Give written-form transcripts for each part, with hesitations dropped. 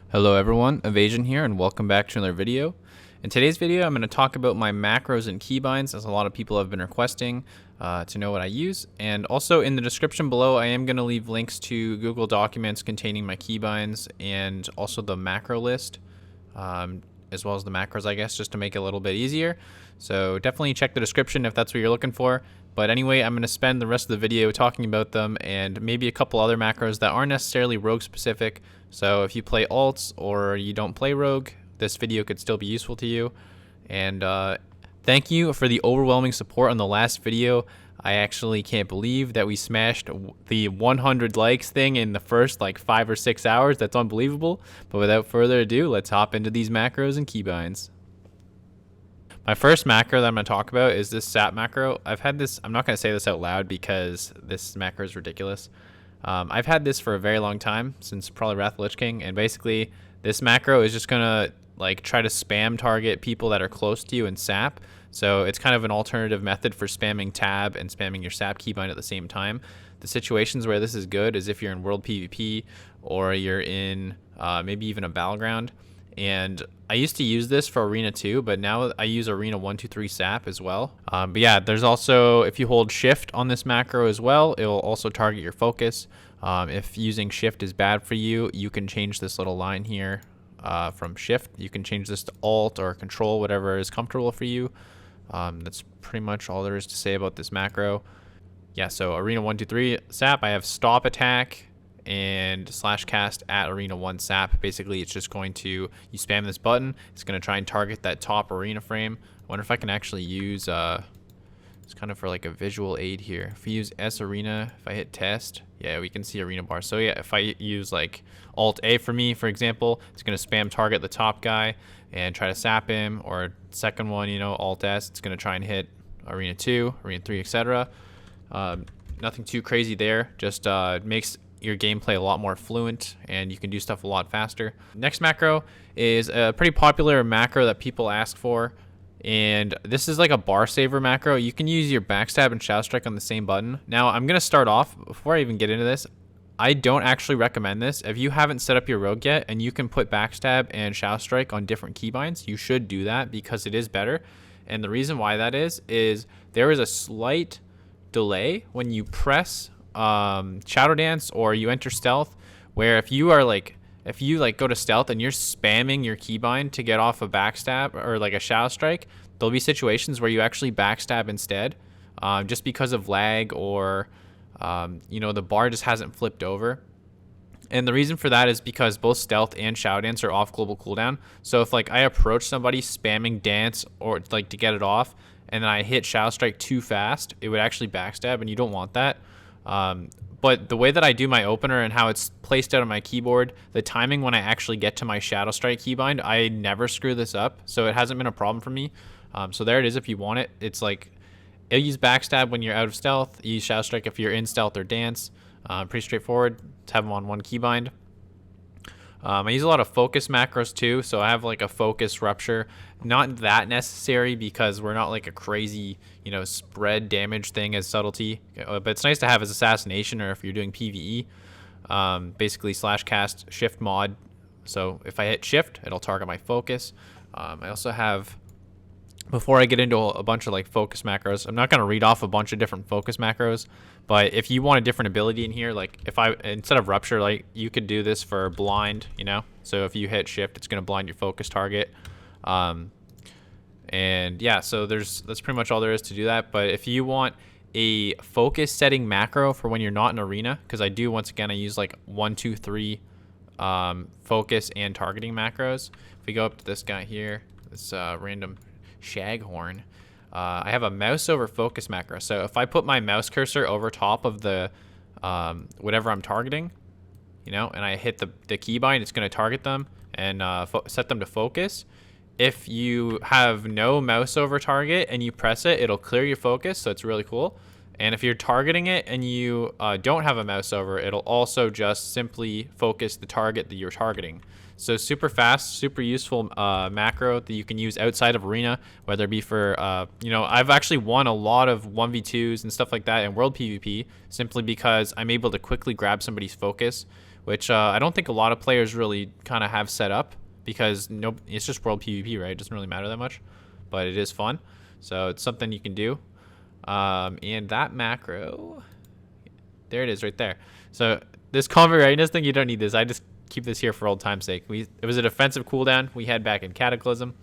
Hello everyone, Evasion here and welcome back to another video. In today's video I'm going to talk about my macros and keybinds, as a lot of people have been requesting to know what I use. And also in the description below I am going to leave links to Google documents containing my keybinds and also the macro list, as well as the macros, I guess, just to make it a little bit easier. So definitely check the description if that's what you're looking for. But anyway, I'm going to spend the rest of the video talking about them and maybe a couple other macros that aren't necessarily rogue specific. So if you play alts or you don't play rogue, this video could still be useful to you. And thank you for the overwhelming support on the last video. I actually can't believe that we smashed the 100 likes thing in the first like 5 or 6 hours. That's unbelievable. But without further ado, let's hop into these macros and keybinds. My first macro that I'm going to talk about is this Sap Macro. I've had this, I'm not going to say this out loud because this macro is ridiculous. I've had this for a very long time, since probably Wrath of the Lich King, and basically this macro is just going to like try to spam target people that are close to you in Sap. So it's kind of an alternative method for spamming tab and spamming your Sap keybind at the same time. The situations where this is good is if you're in World PvP or you're in maybe even a Battleground. And I used to use this for Arena 2, but now I use Arena 1, 2, 3 Sap as well. But yeah, there's also, if you hold shift on this macro as well, it will also target your focus. If using shift is bad for you, you can change this little line here from shift. You can change this to alt or control, whatever is comfortable for you. That's pretty much all there is to say about this macro. Yeah, so Arena 1, 2, 3 Sap, I have stop attack and slash cast at Arena 1 Sap. Basically, it's just going to, you spam this button, it's going to try and target that top arena frame. I wonder if I can actually use, it's kind of for like a visual aid here. If we use S Arena, if I hit test, yeah, we can see arena bar. So yeah, if I use like Alt A for me, for example, it's going to spam target the top guy and try to sap him, or second one, you know, Alt S, it's going to try and hit Arena 2, Arena 3, etc. Nothing too crazy there, just makes your gameplay a lot more fluent and you can do stuff a lot faster. Next macro is a pretty popular macro that people ask for, and this is like a bar saver macro. You can use your backstab and shadow strike on the same button. Now I'm gonna start off, before I even get into this, I don't actually recommend this. If you haven't set up your rogue yet and you can put backstab and shadow strike on different keybinds, you should do that because it is better. And the reason why that is there is a slight delay when you press shadow dance or you enter stealth, where if you go to stealth and you're spamming your keybind to get off a backstab or like a shadow strike, there'll be situations where you actually backstab instead, just because of lag or you know, the bar just hasn't flipped over. And the reason for that is because both stealth and shadow dance are off global cooldown. So if like I approach somebody spamming dance or like to get it off, and then I hit shadow strike too fast, it would actually backstab, and you don't want that. But the way that I do my opener and how it's placed out on my keyboard, the timing when I actually get to my shadow strike keybind, I never screw this up, so it hasn't been a problem for me. So there it is if you want it. It's like, it'll use backstab when you're out of stealth, you use shadow strike if you're in stealth or dance. Pretty straightforward to have them on one keybind. I use a lot of focus macros too, so I have like a focus rupture. Not that necessary because we're not like a crazy, you know, spread damage thing as subtlety, but it's nice to have as assassination or if you're doing PvE. Basically slash cast shift mod, so if I hit shift it'll target my focus. I also have, before I get into a bunch of like focus macros, I'm not going to read off a bunch of different focus macros, but if you want a different ability in here, like if I, instead of rupture, like you could do this for blind, you know, so if you hit shift, it's going to blind your focus target. And yeah, so that's pretty much all there is to do that. But if you want a focus setting macro for when you're not in arena, because I do, once again, I use like 1, 2, 3 focus and targeting macros. If we go up to this guy here, this random shaghorn, I have a mouse over focus macro. So if I put my mouse cursor over top of the whatever I'm targeting, you know, and I hit the keybind, it's going to target them and set them to focus. If you have no mouse over target and you press it, it'll clear your focus, so it's really cool. And if you're targeting it and you don't have a mouse over, it'll also just simply focus the target that you're targeting. So super fast, super useful macro that you can use outside of arena, whether it be for, you know, I've actually won a lot of 1v2s and stuff like that in world PvP simply because I'm able to quickly grab somebody's focus which I don't think a lot of players really kind of have set up, because it's just world PvP, right? It doesn't really matter that much, but it is fun. So it's something you can do. And that macro, there it is right there. So this combat readiness thing, you don't need this. I just keep this here for old time's sake. It was a defensive cooldown we had back in Cataclysm.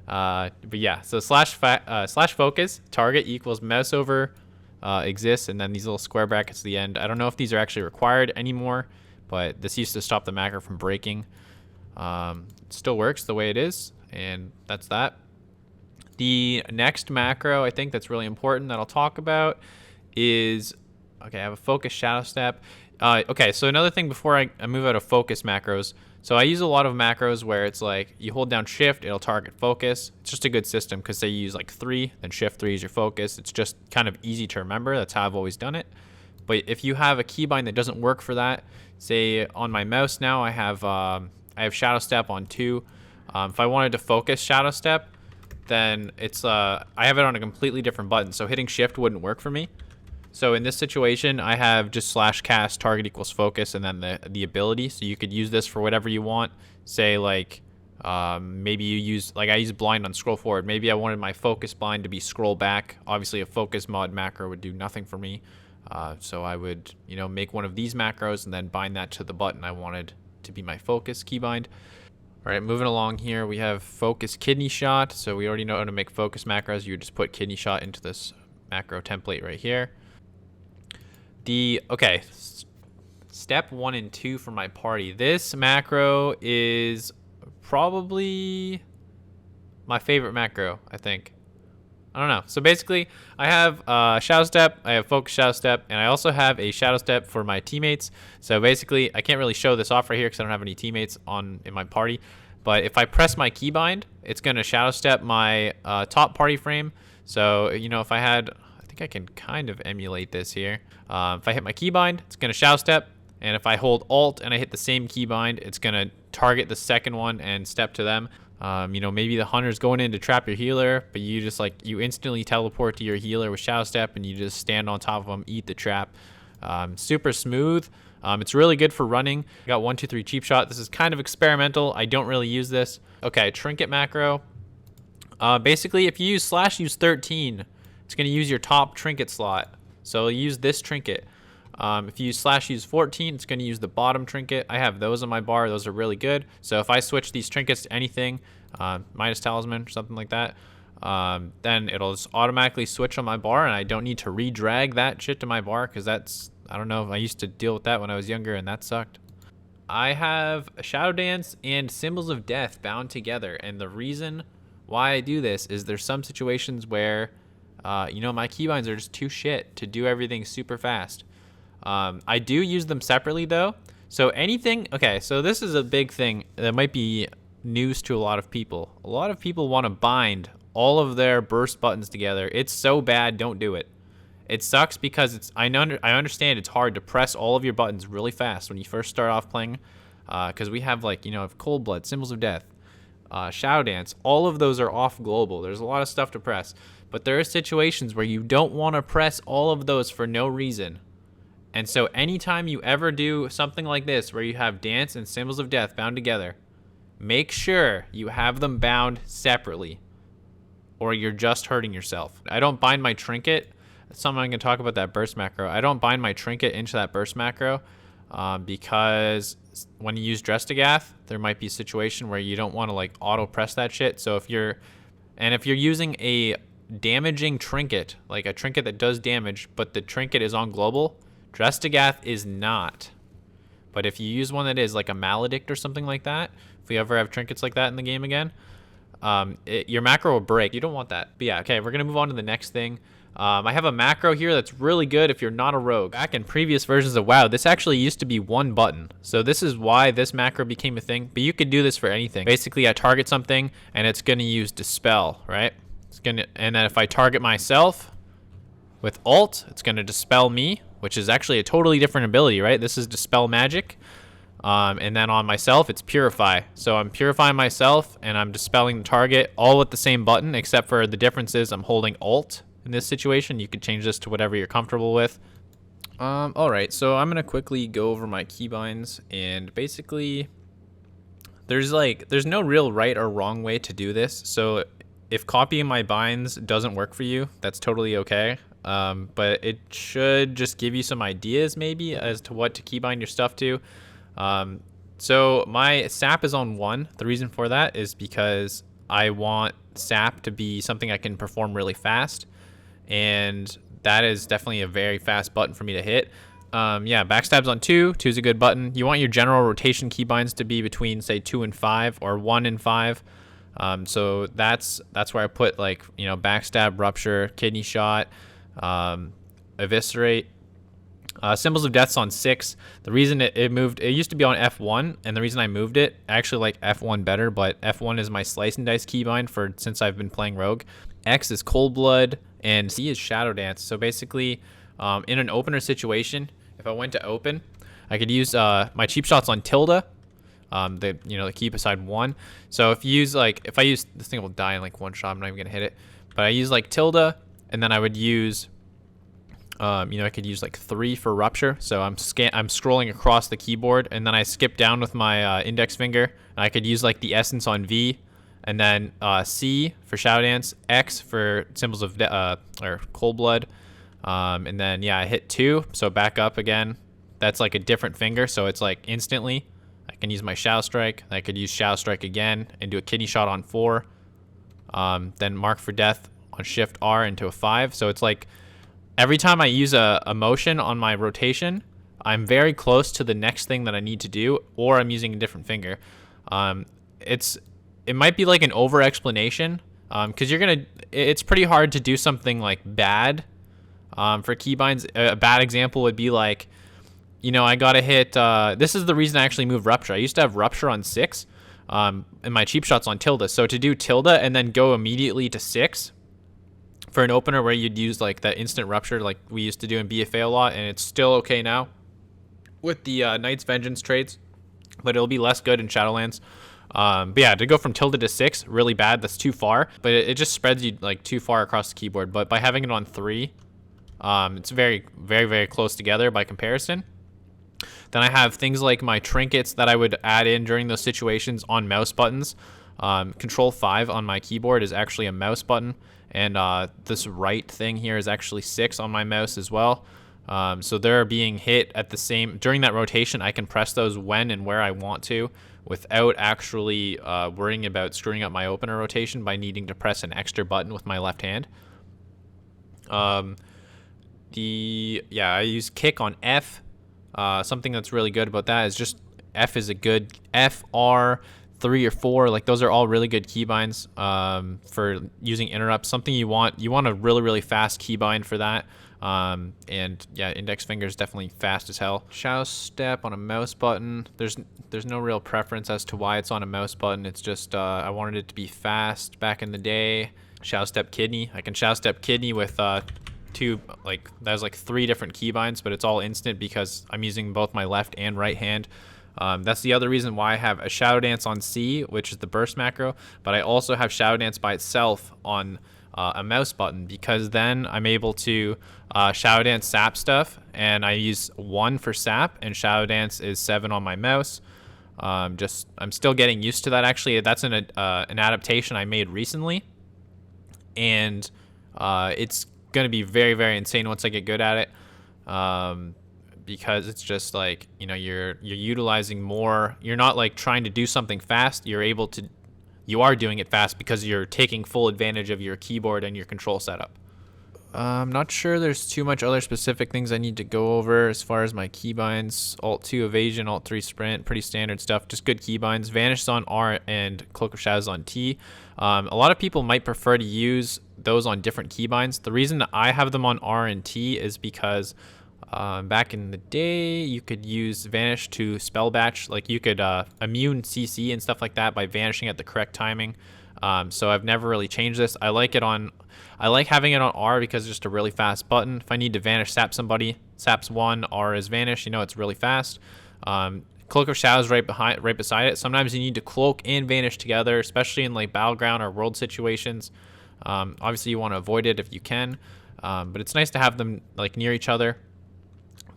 But yeah, so slash focus, target equals mouse over exists, and then these little square brackets at the end. I don't know if these are actually required anymore, but this used to stop the macro from breaking. It still works the way it is, and that's that. The next macro I think that's really important that I'll talk about is, okay, I have a focus shadow step. Okay, so another thing before I move out of focus macros, so I use a lot of macros where it's like you hold down shift, it'll target focus. It's just a good system because they use like 3, then shift 3 is your focus. It's just kind of easy to remember. That's how I've always done it. But if you have a keybind that doesn't work for that, say on my mouse now I have shadow step on 2. If I wanted to focus shadow step, then it's I have it on a completely different button, so hitting shift wouldn't work for me. So in this situation, I have just slash cast target equals focus and then the ability. So you could use this for whatever you want. Say like maybe you use, like I use blind on scroll forward. Maybe I wanted my focus blind to be scroll back. Obviously a focus mod macro would do nothing for me. So I would, make one of these macros and then bind that to the button I wanted to be my focus keybind. All right, moving along here, we have focus kidney shot. So we already know how to make focus macros. You would just put kidney shot into this macro template right here. Okay, step 1 and 2 for my party. This macro is probably my favorite macro, I think. I don't know. So basically, I have shadow step, I have focus shadow step, and I also have a shadow step for my teammates. So basically, I can't really show this off right here because I don't have any teammates in my party. But if I press my keybind, it's going to shadow step my top party frame. So, if I had, I think I can kind of emulate this here. If I hit my keybind, it's going to shadow step. And if I hold Alt and I hit the same keybind, it's going to target the second one and step to them. Maybe the hunter's going in to trap your healer, but you just you instantly teleport to your healer with shadow step and you just stand on top of them, eat the trap. Super smooth. It's really good for running. I got 1, 2, 3 cheap shot. This is kind of experimental. I don't really use this. Okay, Trinket Macro. Basically, if you use use 13, it's going to use your top trinket slot. So use this trinket. If you use use 14, it's going to use the bottom trinket. I have those on my bar. Those are really good. So if I switch these trinkets to anything, minus talisman or something like that, then it'll just automatically switch on my bar, and I don't need to re-drag that shit to my bar because that's, I don't know, I used to deal with that when I was younger and that sucked. I have a Shadow Dance and Symbols of Death bound together, and the reason why I do this is there's some situations where my keybinds are just too shit to do everything super fast. I do use them separately though. So anything, okay, so this is a big thing that might be news to a lot of people. A lot of people want to bind all of their burst buttons together. It's so bad, don't do it. It sucks because I understand it's hard to press all of your buttons really fast when you first start off playing, because we have Cold Blood, Symbols of Death, Shadow Dance. All of those are off global. There's a lot of stuff to press, but there are situations where you don't want to press all of those for no reason. And so anytime you ever do something like this where you have Dance and Symbols of Death bound together, make sure you have them bound separately or you're just hurting yourself. I don't bind my trinket. That's something I'm going to talk about, that burst macro. I don't bind my trinket into that burst macro because when you use Drestagath, there might be a situation where you don't want to auto press that shit. So if you're using a damaging trinket, like a trinket that does damage, but the trinket is on global, Drestagath is not. But if you use one that is like a Maledict or something like that, if we ever have trinkets like that in the game again, your macro will break. You don't want that. But yeah, okay, we're going to move on to the next thing. I have a macro here that's really good if you're not a rogue. Back in previous versions of WoW, this actually used to be one button. So this is why this macro became a thing. But you could do this for anything. Basically, I target something and it's going to use Dispel, right? And then if I target myself with Alt, it's going to Dispel me, which is actually a totally different ability, right? This is Dispel Magic. And then on myself, it's Purify. So I'm purifying myself and I'm dispelling the target all with the same button, except for the difference is I'm holding Alt in this situation. You could change this to whatever you're comfortable with. All right, so I'm gonna quickly go over my keybinds, and basically, there's no real right or wrong way to do this. So if copying my binds doesn't work for you, that's totally okay. But it should just give you some ideas maybe as to what to keybind your stuff to. So my sap is on 1. The reason for that is because I want sap to be something I can perform really fast, and that is definitely a very fast button for me to hit. Yeah, backstab's on 2. 2 is a good button. You want your general rotation keybinds to be between, say, 2 and 5 or 1 and 5. So that's where I put, like, backstab, rupture, kidney shot, eviscerate. Symbols of Death's on 6. The reason it moved, it used to be on F1, and the reason I moved it, I actually like F1 better, but F1 is my slice and dice keybind since I've been playing Rogue. X is Cold Blood, and C is Shadow Dance. So basically, in an opener situation, if I went to open, I could use my cheap shots on tilde, the key beside 1. So if I use, this thing will die in like one shot. I'm not even gonna hit it, but I use like tilde, and then I would use, I could use like 3 for rupture. So I'm scrolling across the keyboard, and then I skip down with my index finger, and I could use like the essence on V, and then C for Shadow Dance, X for symbols of or Cold Blood, and then I hit 2, so back up again. That's like a different finger, so it's like instantly. I can use my Shadow Strike. I could use Shadow Strike again and do a kidney shot on 4. Then Mark for Death on Shift R into a 5. So it's like every time I use a motion on my rotation, I'm very close to the next thing that I need to do, or I'm using a different finger. It might be like an over explanation, because it's pretty hard to do something like bad for keybinds. A bad example would be like, I gotta hit, this is the reason I actually moved rupture. I used to have rupture on 6, and my cheap shots on tilde. So to do tilde and then go immediately to 6 for an opener where you'd use like that instant rupture like we used to do in BFA a lot, and it's still okay now with the Knight's Vengeance trades, but it'll be less good in Shadowlands. But yeah, to go from tilde to 6, really bad. That's too far, but it just spreads you like too far across the keyboard. But by having it on 3, it's very, very, very close together by comparison. Then I have things like my trinkets that I would add in during those situations on mouse buttons. Control 5 on my keyboard is actually a mouse button, and this right thing here is actually 6 on my mouse as well. So they're being hit at the same, during that rotation, I can press those when and where I want to without actually worrying about screwing up my opener rotation by needing to press an extra button with my left hand. I use kick on F. Something that's really good about that is just F is a good F, R, 3 or 4. Like those are all really good keybinds for using interrupts. Something you want a really, really fast keybind for that. And yeah, index finger is definitely fast as hell. Shadow Step on a mouse button. There's no real preference as to why it's on a mouse button. It's just I wanted it to be fast back in the day. Shadow Step Kidney. I can Shadow Step Kidney with there's like 3 different keybinds, but it's all instant because I'm using both my left and right hand. That's the other reason why I have a Shadow Dance on C, which is the burst macro, but I also have Shadow Dance by itself on a mouse button, because then I'm able to Shadow Dance Sap stuff, and I use 1 for Sap, and Shadow Dance is 7 on my mouse. I'm still getting used to that. Actually, that's an adaptation I made recently, and it's gonna be very, very insane once I get good at it, because it's just like, you're utilizing more. You're not like trying to do something fast. You are doing it fast because you're taking full advantage of your keyboard and your control setup. I'm not sure there's too much other specific things I need to go over as far as my keybinds. Alt 2 evasion, Alt 3 sprint, pretty standard stuff, just good keybinds. Vanish on R and Cloak of Shadows on T. A lot of people might prefer to use those on different keybinds. The reason that I have them on R and T is because back in the day, you could use Vanish to spell batch. Like you could immune CC and stuff like that by vanishing at the correct timing. So I've never really changed this. I like having it on R because it's just a really fast button. If I need to vanish sap somebody, sap's 1, R is vanish. It's really fast. Cloak of Shadows right beside it. Sometimes you need to cloak and vanish together, especially in like battleground or world situations. Obviously you want to avoid it if you can, but it's nice to have them like near each other.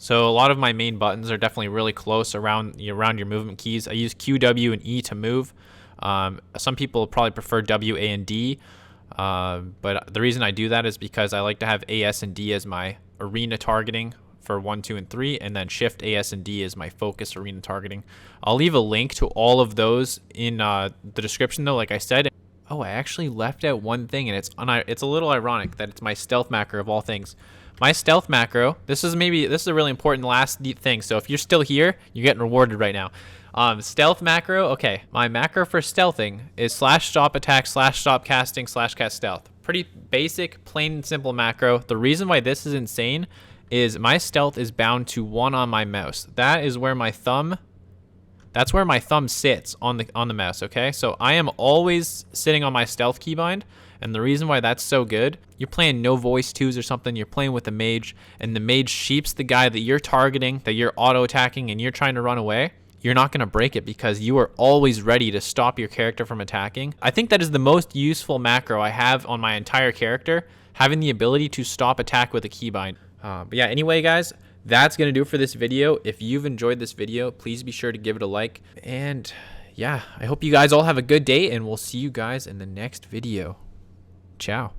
So a lot of my main buttons are definitely really close around your movement keys. I use Q, W, and E to move. Some people probably prefer W, A, and D. But the reason I do that is because I like to have A, S, and D as my arena targeting for 1, 2, and 3, and then Shift, A, S, and D is my focus arena targeting. I'll leave a link to all of those in the description though, like I said. Oh, I actually left out one thing, and it's a little ironic that it's my stealth macro of all things. My stealth macro, this is a really important last thing, so if you're still here, you're getting rewarded right now. Stealth macro, okay, my macro for stealthing is /stop attack, /stop casting, /cast stealth. Pretty basic, plain and simple macro. The reason why this is insane is my stealth is bound to 1 on my mouse. That's where my thumb sits on the mouse, okay? So I am always sitting on my stealth keybind, and the reason why that's so good, you're playing no voice 2s or something, you're playing with a mage, and the mage sheeps the guy that you're targeting, that you're auto-attacking, and you're trying to run away. You're not going to break it because you are always ready to stop your character from attacking. I think that is the most useful macro I have on my entire character, having the ability to stop attack with a keybind. But yeah, anyway, guys, that's going to do it for this video. If you've enjoyed this video, please be sure to give it a like. And yeah, I hope you guys all have a good day, and we'll see you guys in the next video. Ciao.